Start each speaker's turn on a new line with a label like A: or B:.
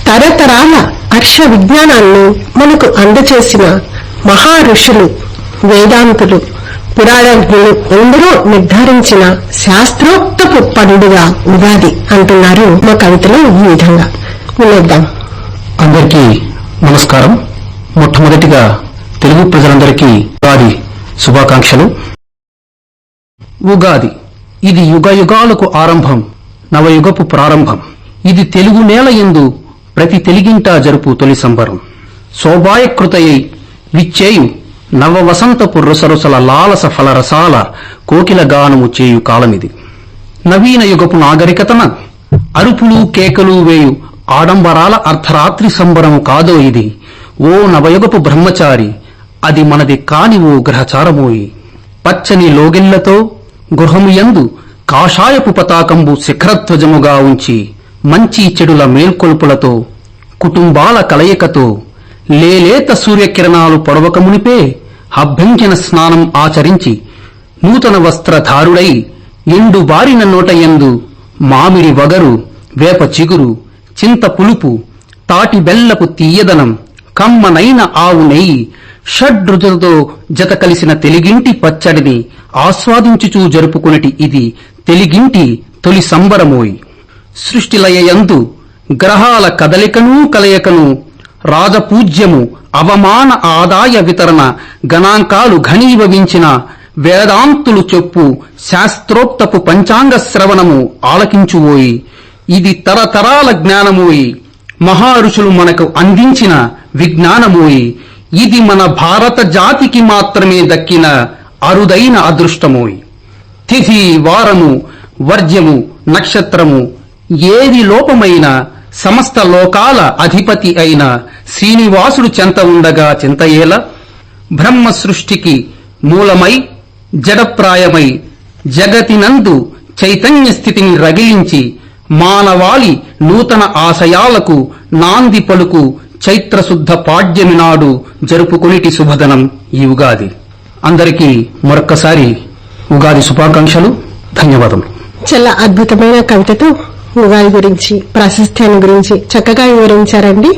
A: తరతరాల హర్ష విజ్ఞానాన్ని మనకు అందచేసిన మహా ఋషులు, వేదాంతులు, పురాణజ్ఞులు ఎందరో నిర్ధారించిన శాస్త్రోక్తపు పండుగ ఉగాది అంటున్నారు మా కవితలో ఈ విధంగా. వినేద్దాం.
B: అందరికీ నమస్కారం. మొట్టమొదటిగా తెలుగు ప్రజలందరికీ ఉగాది శుభాకాంక్షలు. ఉగాది ఇది యుగ యుగాలకు ఆరంభం, నవయుగపు ప్రారంభం. ఇది తెలుగు నేల యందు ప్రతి తెలుగింటా జరుపు తొలి సంబరం. శోభాయకృతయై విచ్చేయు నవ వసంతపు రుసరుసల లాలస ఫలరసాల కోకిల గానము చేయు కాలమిది. నవీన యుగపు నాగరికతన అరుపులు కేకలు వేయు ఆడంబరాల అర్ధరాత్రి సంబరము కాదో ఇది. ఓ నవయుగపు బ్రహ్మచారి, అది మనది కాని ఓ గ్రహచారమోయి. పచ్చని లోగిళ్లతో గృహము యందు కాషాయపు పతాకంబు శిఖరధ్వజముగా ఉంచి, మంచి చెడుల మేల్కొల్పులతో కుటుంబాల కలయికతో లేలేత సూర్యకిరణాలు పొడవక మునిపే అభ్యంజన స్నానం ఆచరించి, నూతన వస్త్రధారుడై ఎండు బారిన నోటయందు మామిడి వగరు, వేప చిగురు, చింత పులుపు, తాటి బెల్లపు తీయదనం, కమ్మనైన ఆవు నెయ్యి, షడ్రుచులతో జత కలిసిన తెలుగింటి పచ్చడిని ఆస్వాదించుచూ జరుపుకునేటి ఇది తెలుగింటి తొలి సంబరమోయి. సృష్టిలయందు గ్రహాల కదలికను కలయికను, రాజపూజ్యము అవమాన ఆదాయ వితరణ గణాంకాలు ఘనీభవించిన వేదాంతులు చెప్పు శాస్త్రోక్తపు పంచాంగ శ్రవణము ఆలకించువోయి. ఇది తరతరాల జ్ఞానమోయి, మహారుషులు మనకు అందించిన విజ్ఞానమోయి. ఇది మన భారత జాతికి మాత్రమే దక్కిన అరుదైన అదృష్టమోయి. తిథి, వారము, వర్జ్యము, నక్షత్రము ఏది లోపమైన సమస్త లోకాల అధిపతి అయిన శ్రీనివాసుడు చెంత ఉండగా చింతయేల. బ్రహ్మ సృష్టికి మూలమై జడప్రాయమై జగతినందు చైతన్య స్థితిని రగిలించి, మానవాళి నూతన ఆశయాలకు నాంది పలుకు చైత్రశుద్ధ పాడ్యమి నాడు జరుపుకొనిటి శుభదనం ఈ ఉగాది. అందరికీ మరొక్కసారి ఉగాది శుభాకాంక్షలు. ధన్యవాదములు.
A: చాలా అద్భుతమైన కవితతో ఉగాది గురించి, ప్రాశస్త్యాన్ని గురించి చక్కగా వివరించారండి.